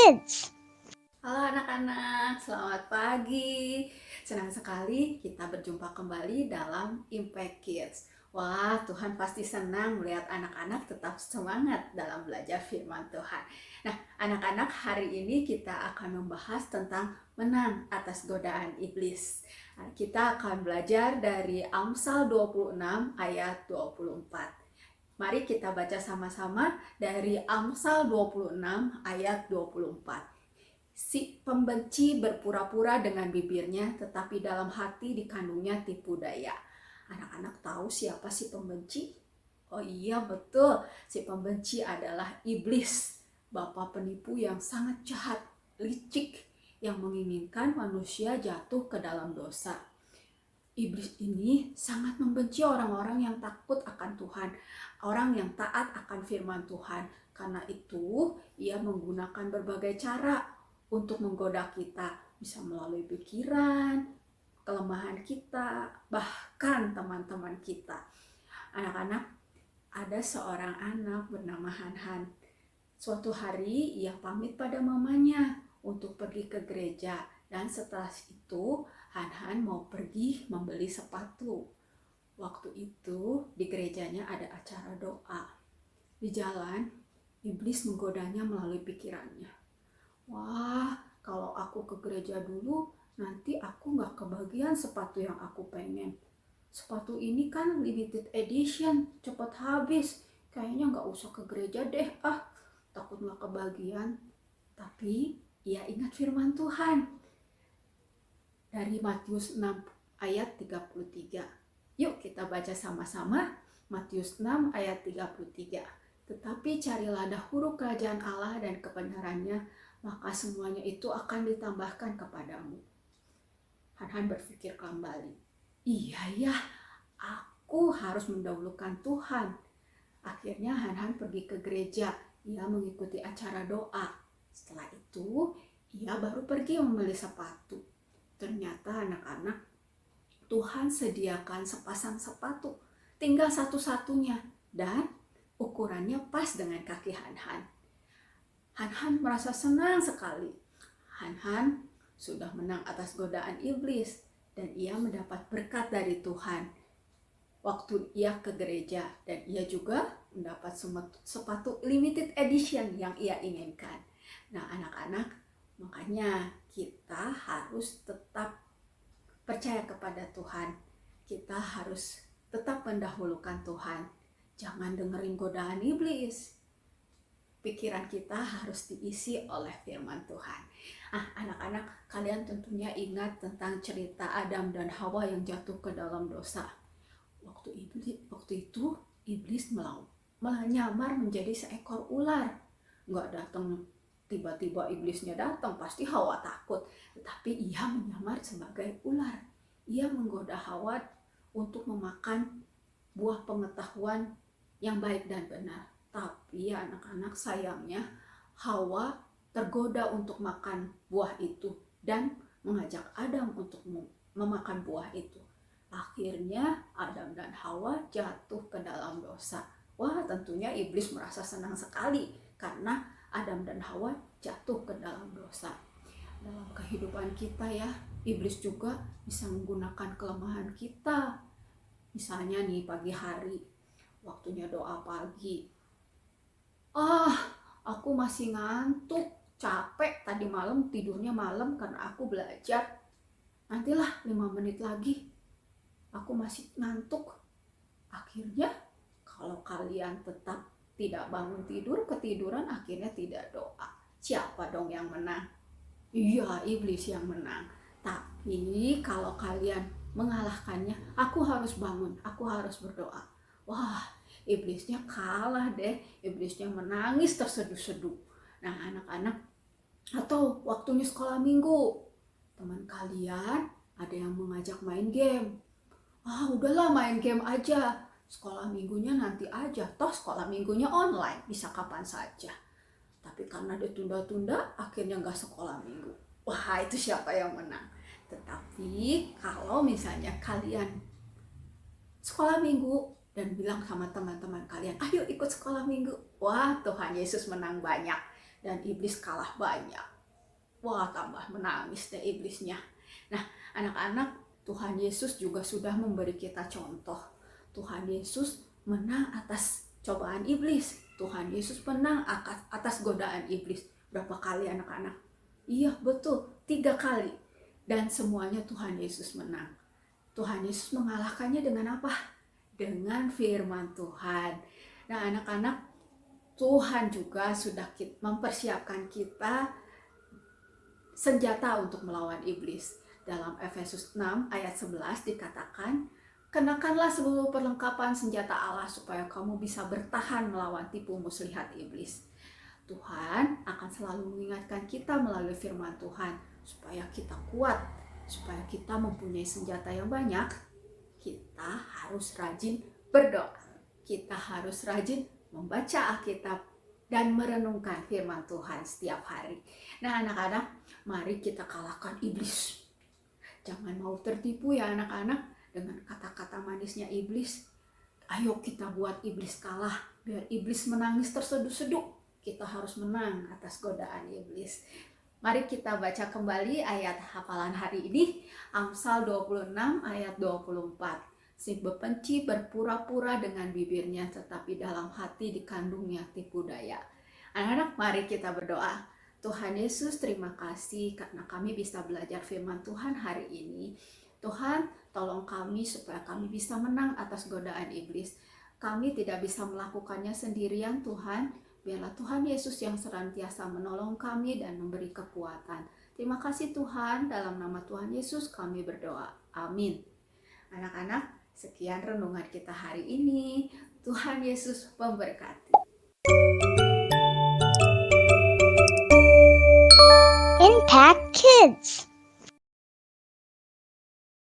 Kids. Halo anak-anak, selamat pagi. Senang sekali kita berjumpa kembali dalam Impact Kids. Wah, Tuhan pasti senang melihat anak-anak tetap semangat dalam belajar firman Tuhan. Nah, anak-anak, hari ini kita akan membahas tentang menang atas godaan iblis. Nah, kita akan belajar dari Amsal 26 ayat 24. Mari kita baca sama-sama dari Amsal 26 ayat 24. Si pembenci berpura-pura dengan bibirnya, tetapi dalam hati dikandungnya tipu daya. Anak-anak tahu siapa si pembenci? Oh iya, betul. Si pembenci adalah iblis, bapa penipu yang sangat jahat, licik, yang menginginkan manusia jatuh ke dalam dosa. Iblis ini sangat membenci orang-orang yang takut akan Tuhan, orang yang taat akan firman Tuhan. Karena itu, ia menggunakan berbagai cara untuk menggoda kita, bisa melalui pikiran, kelemahan kita, bahkan teman-teman kita. Anak-anak, ada seorang anak bernama Han. Suatu hari ia pamit pada mamanya untuk pergi ke gereja, dan setelah itu Han mau pergi membeli sepatu. Waktu itu di gerejanya ada acara doa. Di jalan, iblis menggodanya melalui pikirannya. Wah, kalau aku ke gereja dulu, nanti aku gak kebagian sepatu yang aku pengen. Sepatu ini kan limited edition, cepat habis. Kayaknya gak usah ke gereja deh, takut gak kebagian. Tapi ia ingat firman Tuhan dari Matius 6 ayat 33. Yuk kita baca sama-sama Matius 6 ayat 33. Tetapi carilah dahulu kerajaan Allah dan kebenarannya, maka semuanya itu akan ditambahkan kepadamu. Han berpikir kembali. Iya ya, aku harus mendahulukan Tuhan. Akhirnya Han pergi ke gereja. Ia mengikuti acara doa. Setelah itu, ia baru pergi membeli sepatu. Ternyata anak-anak, Tuhan sediakan sepasang sepatu, tinggal satu-satunya, dan ukurannya pas dengan kaki Han. Han merasa senang sekali. Han sudah menang atas godaan iblis, dan ia mendapat berkat dari Tuhan waktu ia ke gereja, dan ia juga mendapat sepatu limited edition yang ia inginkan. Nah anak-anak, makanya kita harus tetap percaya kepada Tuhan. Kita harus tetap mendahulukan Tuhan. Jangan dengerin godaan iblis. Pikiran kita harus diisi oleh firman Tuhan. Anak-anak, kalian tentunya ingat tentang cerita Adam dan Hawa yang jatuh ke dalam dosa. Waktu itu iblis menyamar menjadi seekor ular. Nggak datang tiba-tiba iblisnya datang, pasti Hawa takut. Tetapi ia menyamar sebagai ular. Ia menggoda Hawa untuk memakan buah pengetahuan yang baik dan benar. Tapi anak-anak, sayangnya Hawa tergoda untuk makan buah itu dan mengajak Adam untuk memakan buah itu. Akhirnya Adam dan Hawa jatuh ke dalam dosa. Wah, tentunya iblis merasa senang sekali karena Adam dan Hawa jatuh ke dalam dosa. Dalam kehidupan kita ya, iblis juga bisa menggunakan kelemahan kita. Misalnya nih pagi hari, waktunya doa pagi. Aku masih ngantuk, capek, tadi malam tidurnya malam karena aku belajar. Nantilah 5 menit lagi, aku masih ngantuk. Akhirnya kalau kalian tetap tidak bangun tidur, ketiduran, akhirnya tidak doa. Siapa dong yang menang? Iya, iblis yang menang. Tapi kalau kalian mengalahkannya, aku harus bangun, aku harus berdoa. Wah, iblisnya kalah deh. Iblisnya menangis terseduh-seduh. Nah anak-anak, atau waktunya sekolah minggu, teman kalian ada yang mengajak main game. Udahlah main game aja, sekolah minggunya nanti aja, toh sekolah minggunya online, bisa kapan saja. Tapi karena dia tunda-tunda, akhirnya nggak sekolah minggu. Wah, itu siapa yang menang? Tetapi kalau misalnya kalian sekolah minggu dan bilang sama teman-teman kalian, ayo ikut sekolah minggu, wah Tuhan Yesus menang banyak. dan iblis kalah banyak. Wah, tambah menangis deh iblisnya. Nah, anak-anak, Tuhan Yesus juga sudah memberi kita contoh. Tuhan Yesus menang atas cobaan iblis. Tuhan Yesus menang atas godaan iblis. Berapa kali anak-anak? Iya, betul, 3 kali. Dan semuanya Tuhan Yesus menang. Tuhan Yesus mengalahkannya dengan apa? Dengan firman Tuhan. Nah, anak-anak, Tuhan juga sudah mempersiapkan kita senjata untuk melawan iblis. Dalam Efesus 6 ayat 11 dikatakan, kenakanlah seluruh perlengkapan senjata Allah supaya kamu bisa bertahan melawan tipu muslihat iblis. Tuhan akan selalu mengingatkan kita melalui firman Tuhan supaya kita kuat, supaya kita mempunyai senjata yang banyak. Kita harus rajin berdoa. Kita harus rajin membaca Alkitab dan merenungkan firman Tuhan setiap hari. Nah, anak-anak, mari kita kalahkan iblis. Jangan mau tertipu ya anak-anak dengan kata-kata manisnya iblis. Ayo kita buat iblis kalah, biar iblis menangis terseduh-seduh. Kita harus menang atas godaan iblis. Mari kita baca kembali ayat hafalan hari ini, Amsal 26 ayat 24. Si bebenci berpura-pura dengan bibirnya, tetapi dalam hati dikandungnya tipu daya. Anak-anak, mari kita berdoa. Tuhan Yesus, terima kasih karena kami bisa belajar firman Tuhan hari ini. Tuhan, tolong kami supaya kami bisa menang atas godaan iblis. Kami tidak bisa melakukannya sendirian, Tuhan. Biarlah Tuhan Yesus yang senantiasa menolong kami dan memberi kekuatan. Terima kasih Tuhan, dalam nama Tuhan Yesus kami berdoa. Amin. Anak-anak, sekian renungan kita hari ini. Tuhan Yesus memberkati. Impact Kids.